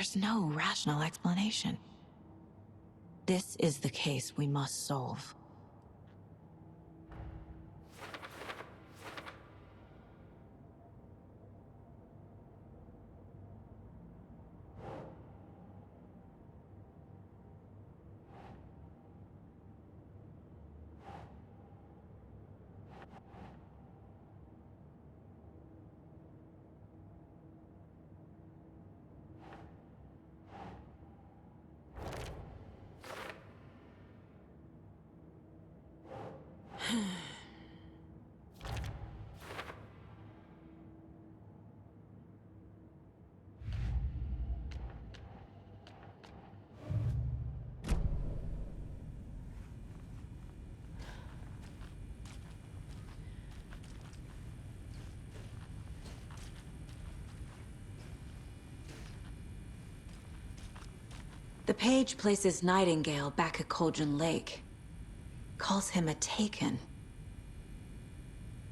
There's no rational explanation. This is the case we must solve. The page places Nightingale back at Cauldron Lake. Calls him a Taken.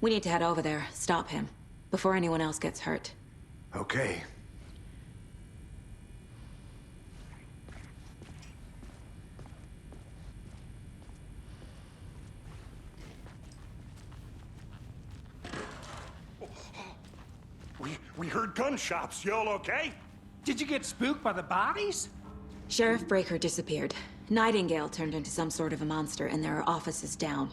We need to head over there, stop him, before anyone else gets hurt. Okay. We heard gunshots. Y'all okay? Did you get spooked by the bodies? Sheriff Breaker disappeared. Nightingale turned into some sort of a monster, and there are offices down.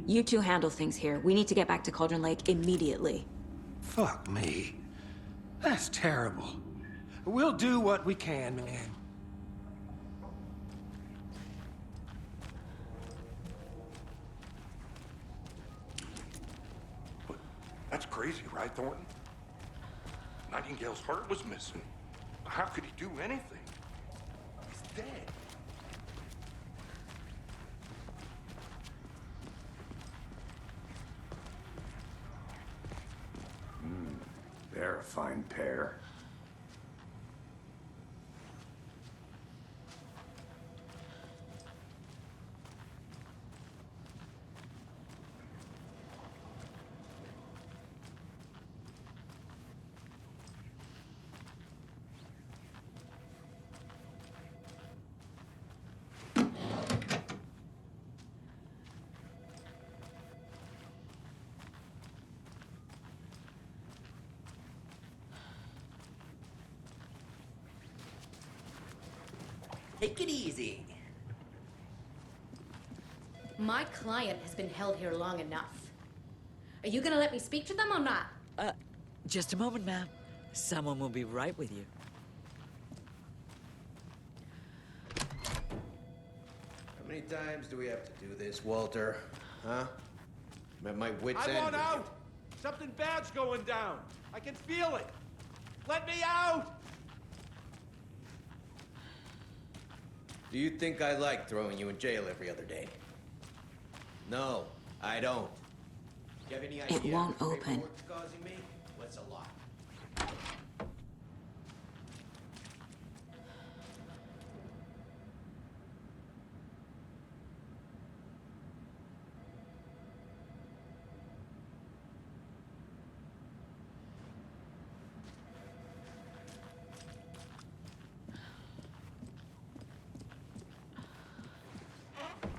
You two handle things here. We need to get back to Cauldron Lake immediately. Fuck me. That's terrible. We'll do what we can, man. But that's crazy, right, Thornton? Nightingale's heart was missing. How could he do anything? He's dead. They're a fine pair. Take it easy. My client has been held here long enough. Are you gonna let me speak to them or not? Just a moment, ma'am. Someone will be right with you. How many times do we have to do this, Walter? Huh? I'm at my wit's end. I want out! Something bad's going down. I can feel it. Let me out! Do you think I like throwing you in jail every other day? No, I don't. Do you have any idea? It won't how much open. paperwork's causing me? What's a lot?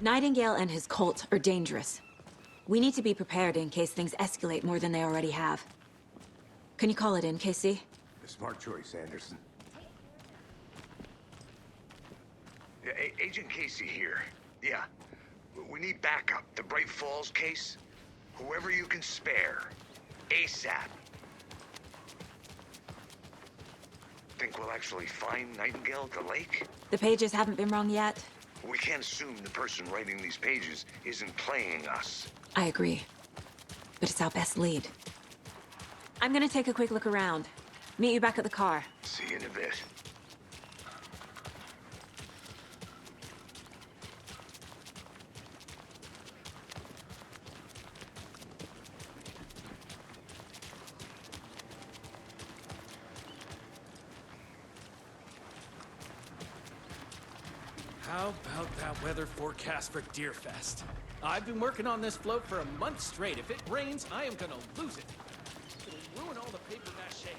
Nightingale and his cult are dangerous. We need to be prepared in case things escalate more than they already have. Can you call it in, Casey? A smart choice, Anderson. Yeah, Agent Casey here. Yeah. We need backup. The Bright Falls case. Whoever you can spare. ASAP. Think we'll actually find Nightingale at the lake? The pages haven't been wrong yet. We can't assume the person writing these pages isn't playing us. I agree. But it's our best lead. I'm gonna take a quick look around. Meet you back at the car. See you in a bit. How about that weather forecast for Deerfest? I've been working on this float for a month straight. If it rains, I am gonna lose it. It'll ruin all the paper mache.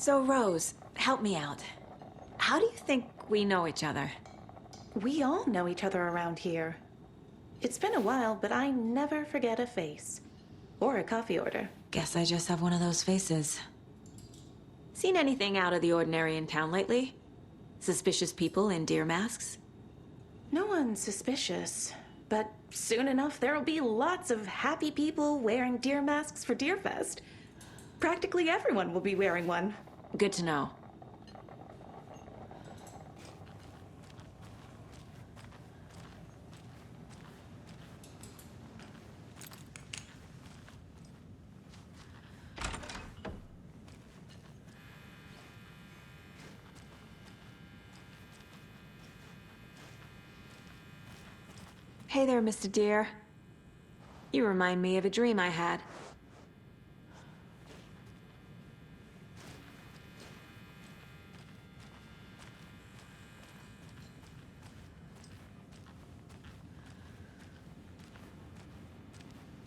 So, Rose, help me out. How do you think we know each other? We all know each other around here. It's been a while, but I never forget a face. Or a coffee order. Guess I just have one of those faces. Seen anything out of the ordinary in town lately? Suspicious people in deer masks? No one's suspicious. But soon enough, there'll be lots of happy people wearing deer masks for Deerfest. Practically everyone will be wearing one. Good to know. Hey there, Mr. Deer. You remind me of a dream I had.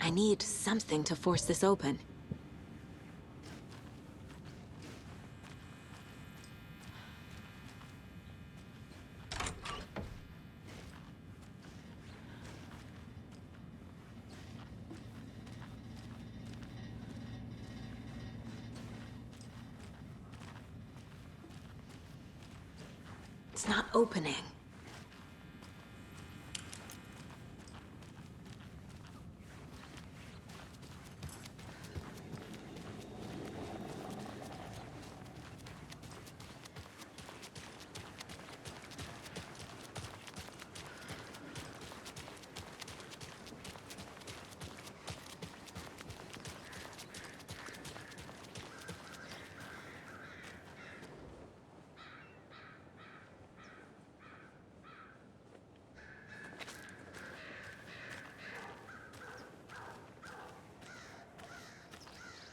I need something to force this open. It's not opening.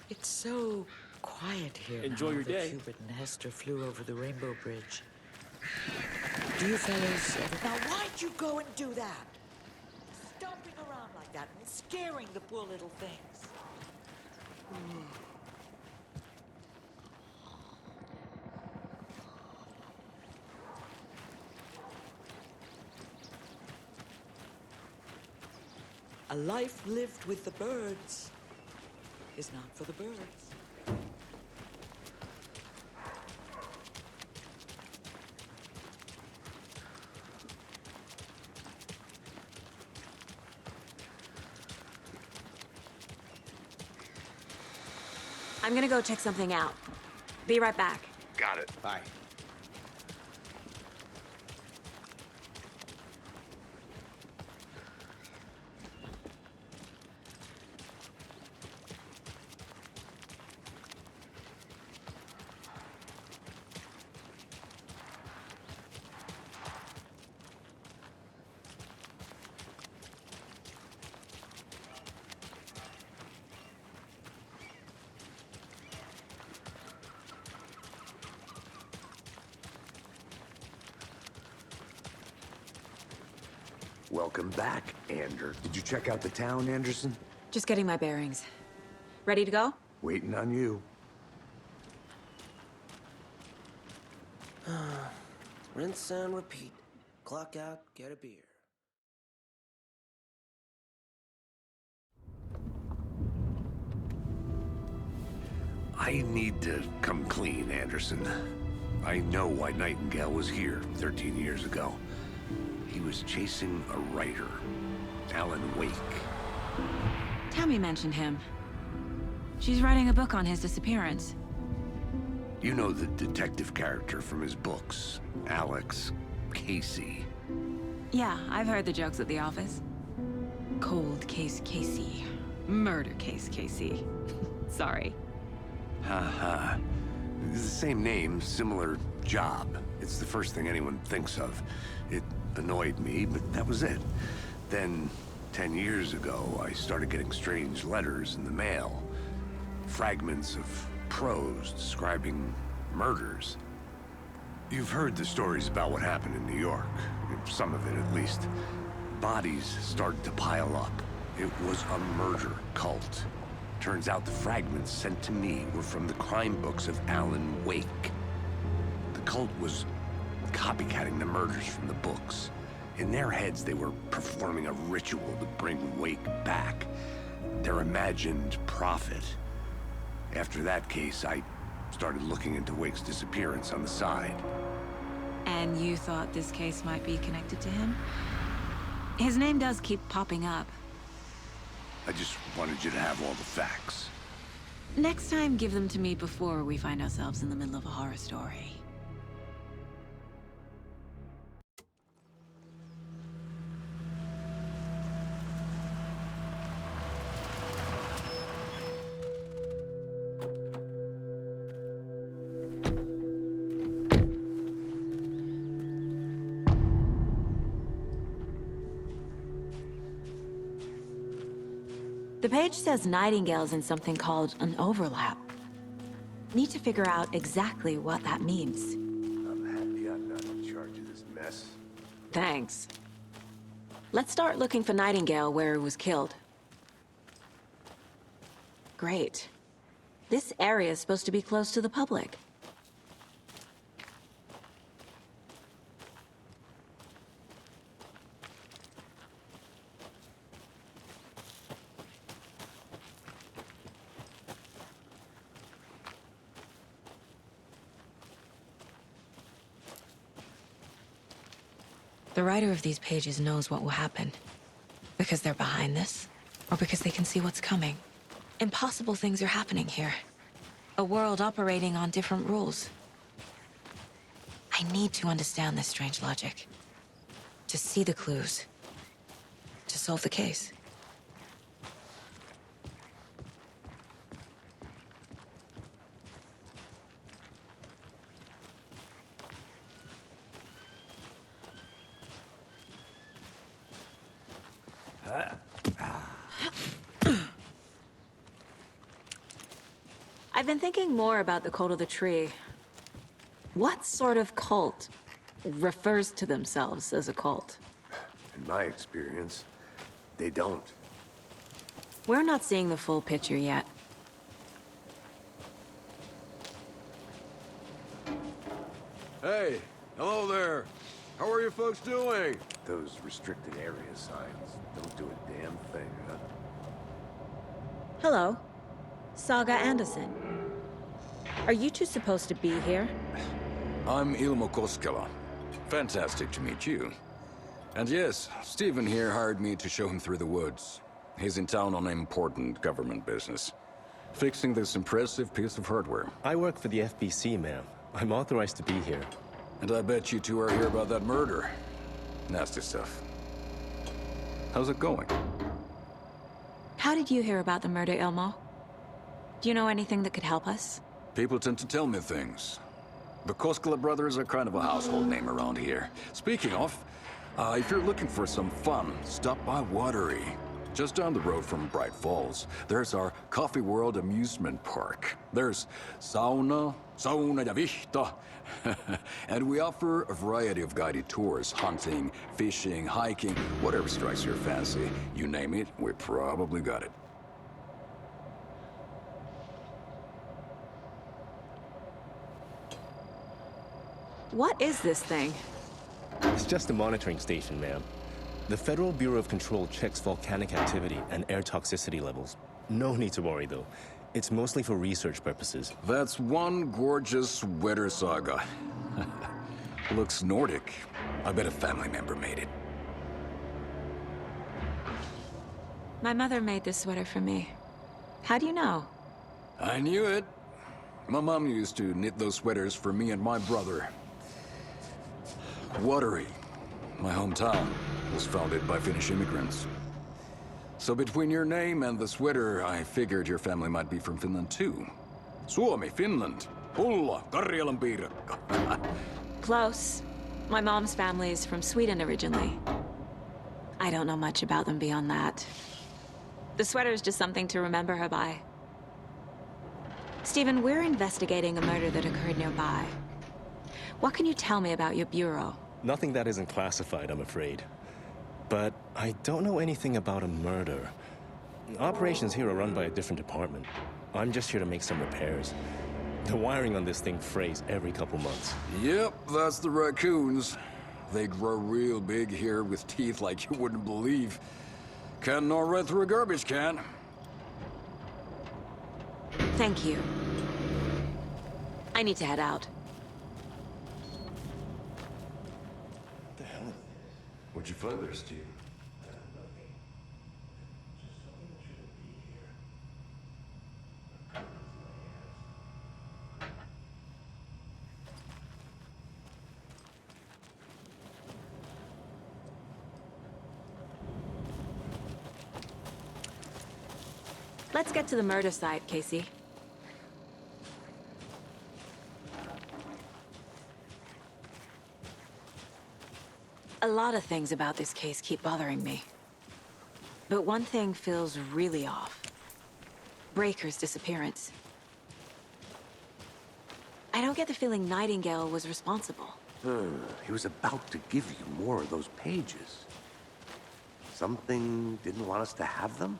It's so quiet here. Enjoy now your that day. Cupid and Hester flew over the Rainbow Bridge. Do you fellas ever... Now, why'd you go and do that? Stomping around like that and scaring the poor little things. A life lived with the birds is not for the birds. I'm gonna go check something out. Be right back. Got it. Bye. Welcome back, Ander. Did you check out the town, Anderson? Just getting my bearings. Ready to go? Waiting on you. Rinse and repeat. Clock out, get a beer. I need to come clean, Anderson. I know why Nightingale was here 13 years ago. He was chasing a writer, Alan Wake. Tammy mentioned him. She's writing a book on his disappearance. You know the detective character from his books, Alex Casey. Yeah, I've heard the jokes at the office. Cold case Casey. Murder case Casey. Sorry. Ha. It's the same name, similar job. It's the first thing anyone thinks of. It annoyed me, but that was it. Then, 10 years ago, I started getting strange letters in the mail. Fragments of prose describing murders. You've heard the stories about what happened in New York. Some of it, at least. Bodies started to pile up. It was a murder cult. Turns out the fragments sent to me were from the crime books of Alan Wake. The cult was copycatting the murders from the books. In their heads, they were performing a ritual to bring Wake back. Their imagined prophet. After that case, I started looking into Wake's disappearance on the side. And you thought this case might be connected to him? His name does keep popping up. I just wanted you to have all the facts. Next time, give them to me before we find ourselves in the middle of a horror story. The page says Nightingale's in something called an overlap. Need to figure out exactly what that means. I'm happy I'm not in charge of this mess. Thanks. Let's start looking for Nightingale where he was killed. Great. This area is supposed to be close to the public. The writer of these pages knows what will happen. Because they're behind this, or because they can see what's coming. Impossible things are happening here. A world operating on different rules. I need to understand this strange logic. To see the clues. To solve the case. I've been thinking more about the cult of the tree. What sort of cult refers to themselves as a cult? In my experience, they don't. We're not seeing the full picture yet. Hey, hello there. How are you folks doing? Those restricted area signs don't do a damn thing, huh? Hello. Saga Anderson. Are you two supposed to be here? I'm Ilmo Koskela. Fantastic to meet you. And yes, Stephen here hired me to show him through the woods. He's in town on important government business. Fixing this impressive piece of hardware. I work for the FBC, ma'am. I'm authorized to be here. And I bet you two are here about that murder. Nasty stuff. How's it going? How did you hear about the murder, Ilmo? Do you know anything that could help us? People tend to tell me things. The Koskela brothers are kind of a household name around here. Speaking of, if you're looking for some fun, stop by Watery. Just down the road from Bright Falls, there's our Coffee World amusement park. There's sauna ja vihta. And we offer a variety of guided tours, hunting, fishing, hiking, whatever strikes your fancy. You name it, we probably got it. What is this thing? It's just a monitoring station, ma'am. The Federal Bureau of Control checks volcanic activity and air toxicity levels. No need to worry, though. It's mostly for research purposes. That's one gorgeous sweater saga. Looks Nordic. I bet a family member made it. My mother made this sweater for me. How do you know? I knew it. My mom used to knit those sweaters for me and my brother. Watery, my hometown, was founded by Finnish immigrants. So between your name and the sweater, I figured your family might be from Finland too. Suomi, Finland. Pulla, Karjalan piirakka. Close. My mom's family is from Sweden originally. I don't know much about them beyond that. The sweater is just something to remember her by. Stephen, we're investigating a murder that occurred nearby. What can you tell me about your bureau? Nothing that isn't classified, I'm afraid. But I don't know anything about a murder. Operations here are run by a different department. I'm just here to make some repairs. The wiring on this thing frays every couple months. Yep, that's the raccoons. They grow real big here with teeth like you wouldn't believe. Can't gnaw right through a garbage can. Thank you. I need to head out. What the hell? What'd you find there, Steve? Let's get to the murder site, Casey. A lot of things about this case keep bothering me. But one thing feels really off. Breaker's disappearance. I don't get the feeling Nightingale was responsible. He was about to give you more of those pages. Something didn't want us to have them?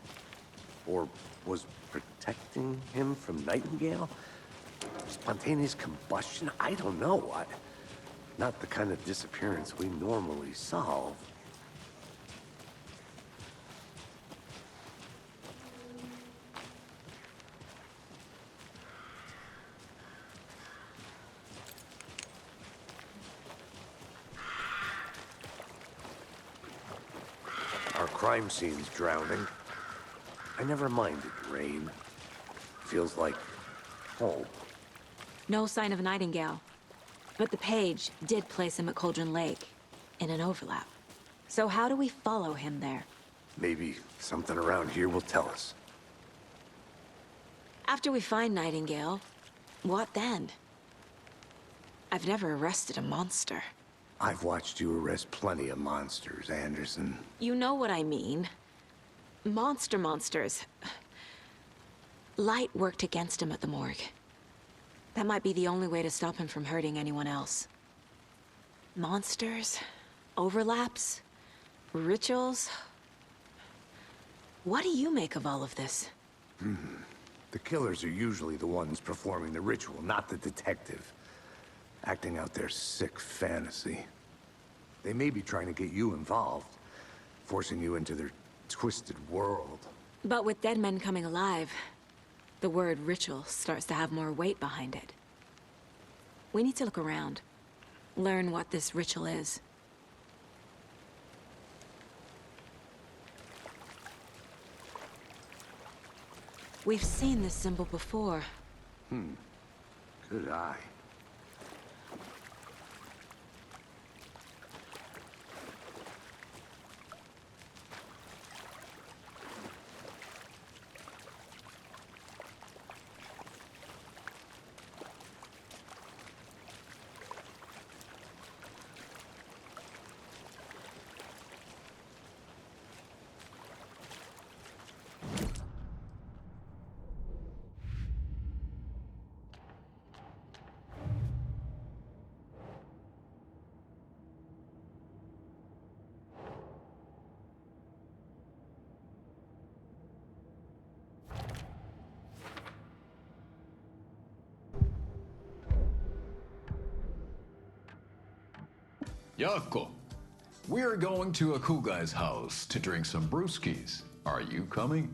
Or was protecting him from Nightingale? Spontaneous combustion? I don't know. Not the kind of disappearance we normally solve. Our crime scene's drowning. I never minded rain. Feels like home. No sign of Nightingale. But the page did place him at Cauldron Lake, in an overlap. So how do we follow him there? Maybe something around here will tell us. After we find Nightingale, what then? I've never arrested a monster. I've watched you arrest plenty of monsters, Anderson. You know what I mean. Monsters. Light worked against him at the morgue. That might be the only way to stop him from hurting anyone else. Monsters? Overlaps? Rituals? What do you make of all of this? The killers are usually the ones performing the ritual, not the detective. Acting out their sick fantasy. They may be trying to get you involved, forcing you into their twisted world. But with dead men coming alive, the word ritual starts to have more weight behind it. We need to look around, learn what this ritual is. We've seen this symbol before. Good eye. Yako, we're going to Akugai's house to drink some brewskis. Are you coming?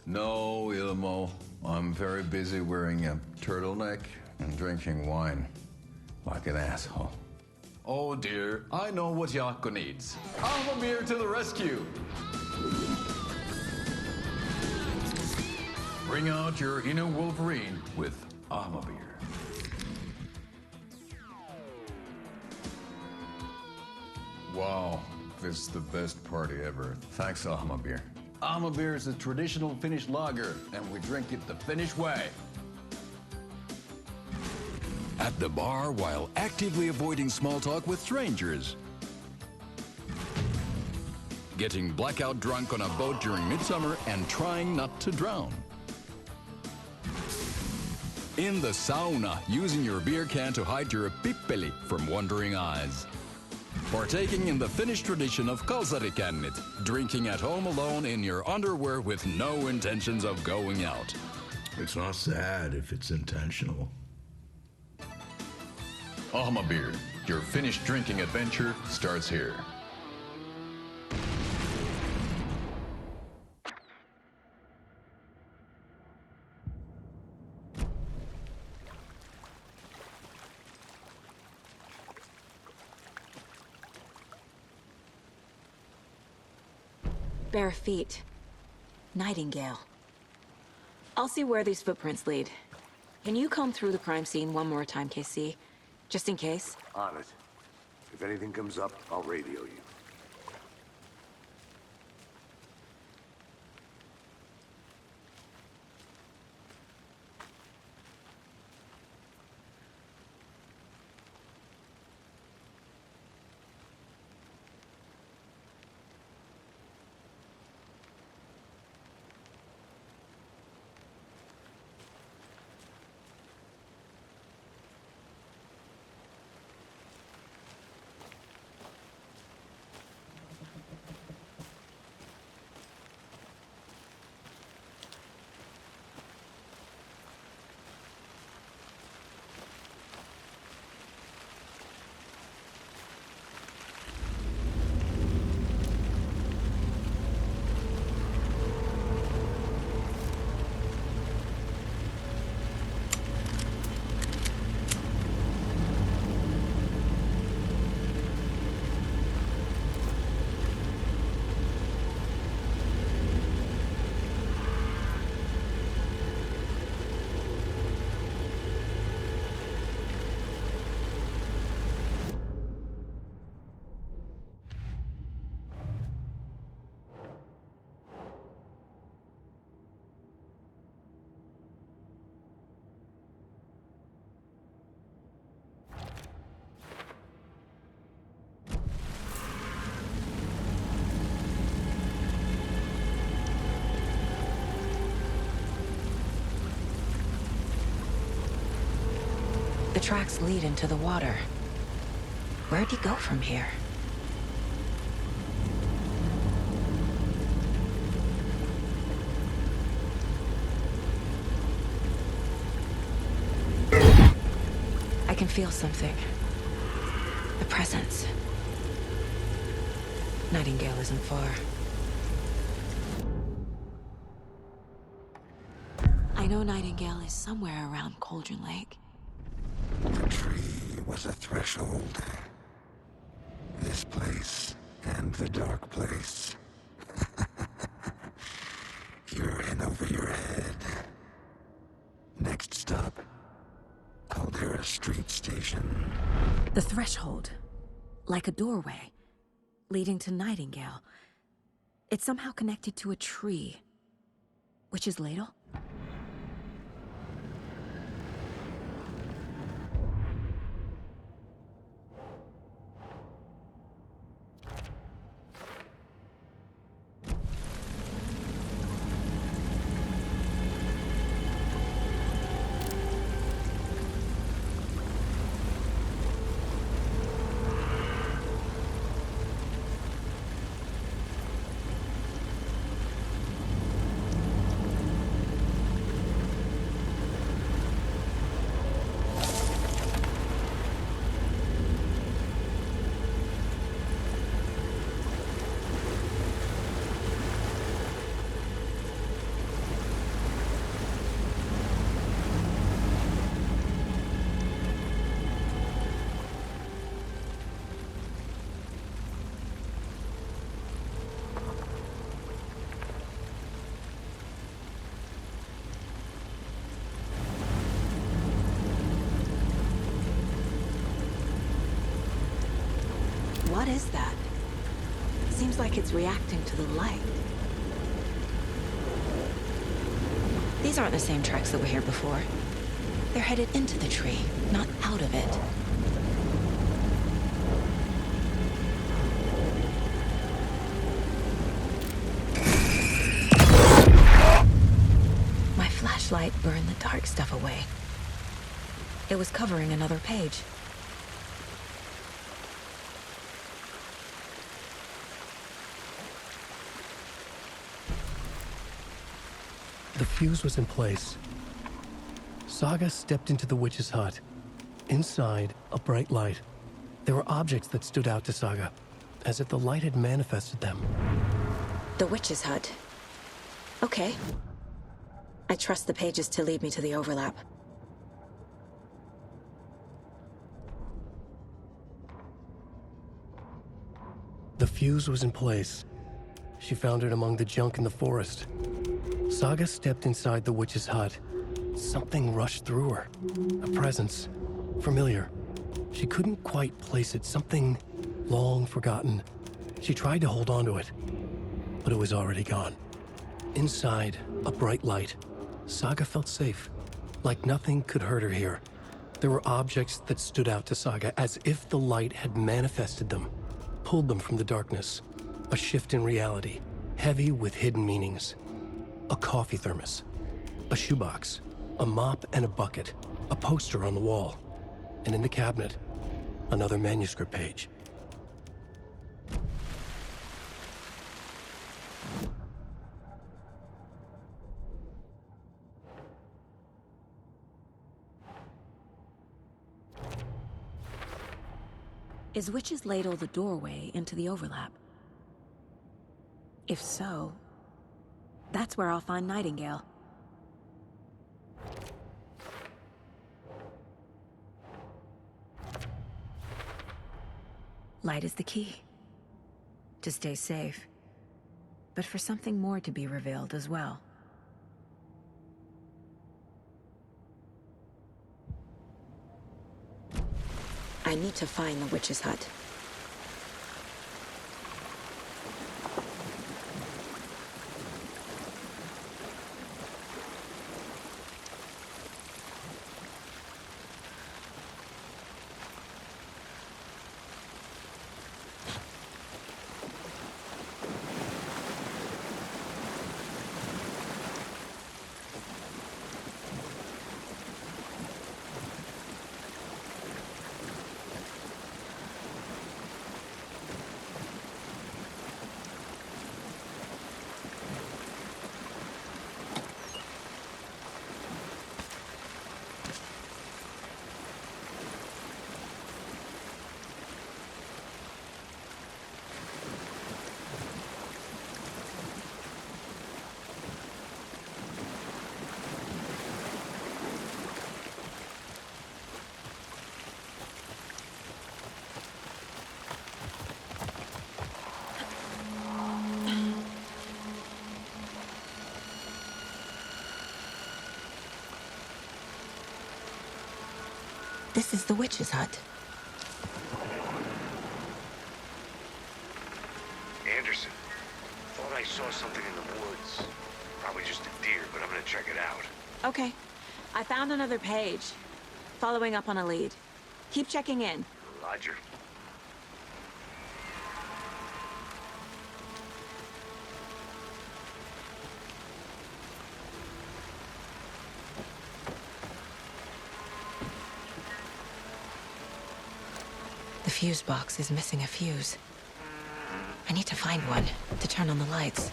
No, Ilmo. I'm very busy wearing a turtleneck and drinking wine. Like an asshole. Oh dear, I know what Yako needs. Amamir to the rescue! Bring out your inner Wolverine with Amamir. Wow, this is the best party ever. Thanks, Amamir. Amamir is a traditional Finnish lager, and we drink it the Finnish way. At the bar while actively avoiding small talk with strangers. Getting blackout drunk on a boat during midsummer and trying not to drown. In the sauna, using your beer can to hide your pippeli from wandering eyes. Partaking in the Finnish tradition of kalsarikännit, drinking at home alone in your underwear with no intentions of going out. It's not sad if it's intentional. Ahmabeer, your Finnish drinking adventure starts here. Bare feet. Nightingale. I'll see where these footprints lead. Can you comb through the crime scene one more time, KC? Just in case? On it. If anything comes up, I'll radio you. The tracks lead into the water. Where'd he go from here? I can feel something. A presence. Nightingale isn't far. I know Nightingale is somewhere around Cauldron Lake. The tree was a threshold. This place and the dark place. You're in over your head. Next stop, Caldera Street Station. The threshold. Like a doorway. Leading to Nightingale. It's somehow connected to a tree. Witch's Ladle? What is that? Seems like it's reacting to the light. These aren't the same tracks that were here before. They're headed into the tree, not out of it. My flashlight burned the dark stuff away. It was covering another page. The fuse was in place. Saga stepped into the witch's hut. Inside, a bright light. There were objects that stood out to Saga, as if the light had manifested them. The witch's hut. Okay. I trust the pages to lead me to the overlap. The fuse was in place. She found it among the junk in the forest. Saga stepped inside the witch's hut. Something rushed through her. A presence. Familiar. She couldn't quite place it. Something long forgotten. She tried to hold on to it, but it was already gone. Inside, a bright light. Saga felt safe. Like nothing could hurt her here. There were objects that stood out to Saga as if the light had manifested them, pulled them from the darkness. A shift in reality, heavy with hidden meanings. A coffee thermos, a shoebox, a mop and a bucket, a poster on the wall, and in the cabinet, another manuscript page. Is Witch's Ladle the doorway into the overlap? If so, that's where I'll find Nightingale. Light is the key. To stay safe. But for something more to be revealed as well. I need to find the witch's hut. This is the witch's hut. Anderson, thought I saw something in the woods. Probably just a deer, but I'm gonna check it out. Okay. I found another page. Following up on a lead. Keep checking in. Roger. The fuse box is missing a fuse. I need to find one to turn on the lights.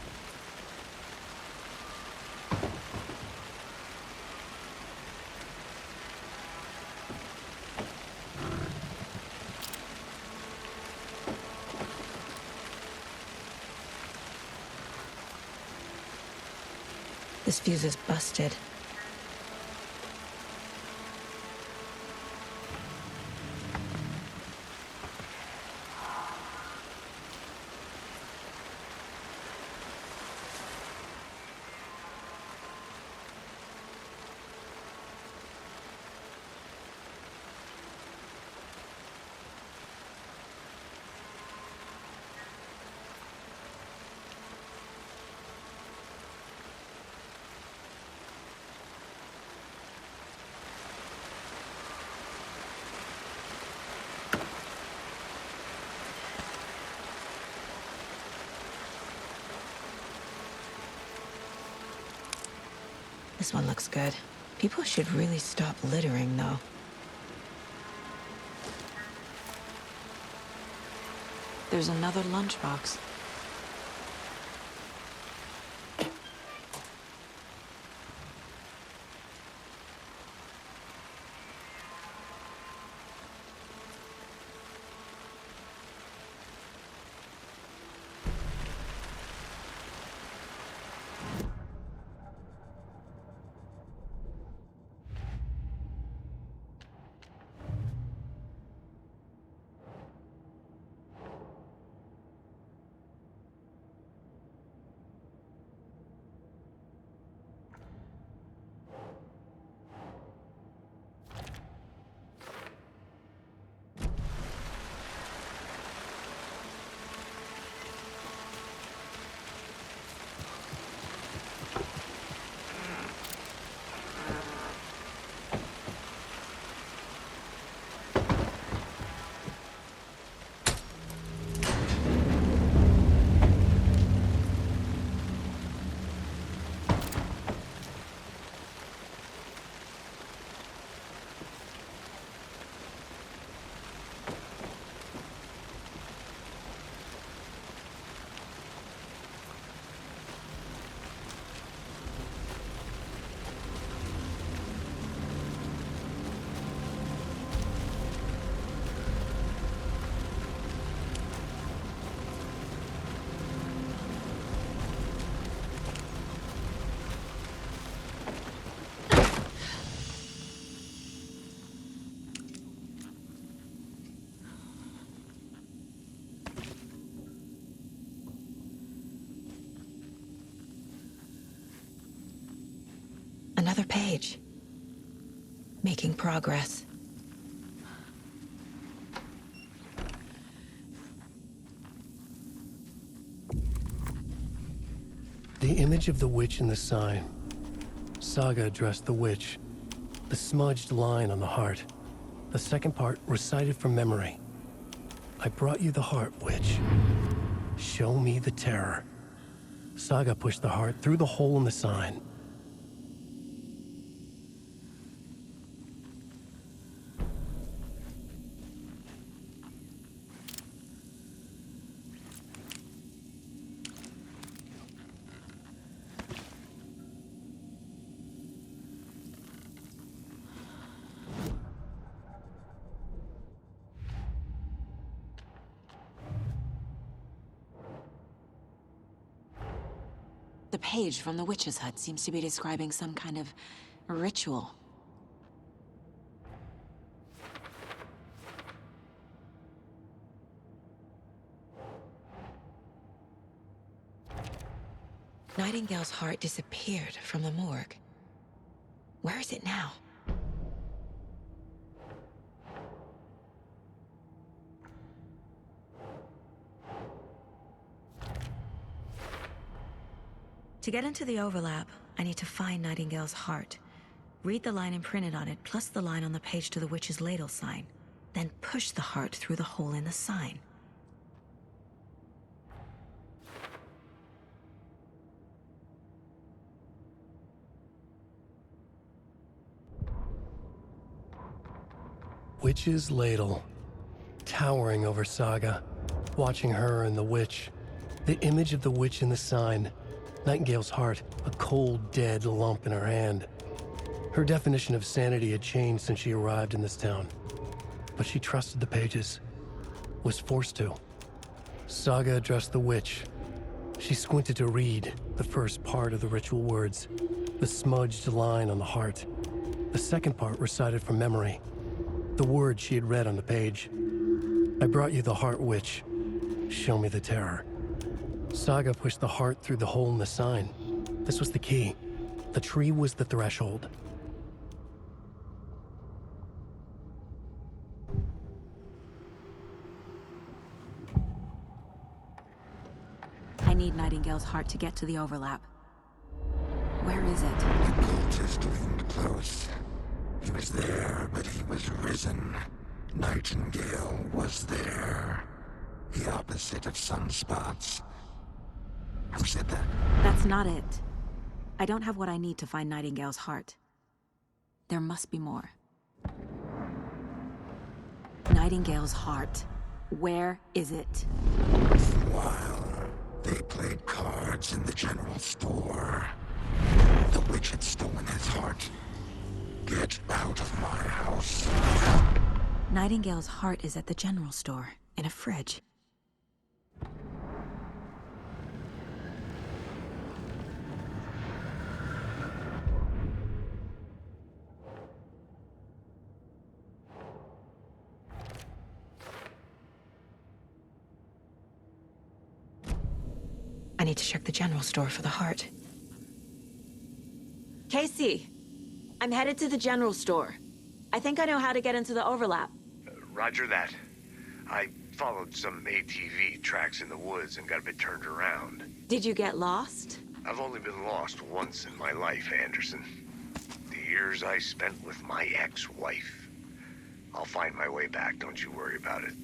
This fuse is busted. This one looks good. People should really stop littering, though. There's another lunchbox. Another page. Making progress. The image of the witch in the sign. Saga addressed the witch. The smudged line on the heart. The second part recited from memory. I brought you the heart, witch. Show me the terror. Saga pushed the heart through the hole in the sign. The page from the witch's hut seems to be describing some kind of ritual. Nightingale's heart disappeared from the morgue. Where is it now? To get into the overlap, I need to find Nightingale's heart. Read the line imprinted on it, plus the line on the page to the witch's ladle sign. Then push the heart through the hole in the sign. Witch's ladle. Towering over Saga. Watching her and the witch. The image of the witch in the sign. Nightingale's heart, a cold, dead lump in her hand. Her definition of sanity had changed since she arrived in this town. But she trusted the pages. Was forced to. Saga addressed the witch. She squinted to read the first part of the ritual words. The smudged line on the heart. The second part recited from memory. The words she had read on the page. I brought you the heart, witch. Show me the terror. Saga pushed the heart through the hole in the sign. This was the key. The tree was the threshold. I need Nightingale's heart to get to the overlap. Where is it? The cultist leaned close. He was there, but he was risen. Nightingale was there. The opposite of sunspots. Who said that? That's not it. I don't have what I need to find Nightingale's heart. There must be more. Nightingale's heart. Where is it? While they played cards in the general store, the witch had stolen his heart. Get out of my house. Nightingale's heart is at the general store, in a fridge. I need to check the general store for the heart. Casey, I'm headed to the general store. I think I know how to get into the overlap. Roger that. I followed some ATV tracks in the woods and got a bit turned around. Did you get lost? I've only been lost once in my life, Anderson. The years I spent with my ex-wife. I'll find my way back, don't you worry about it.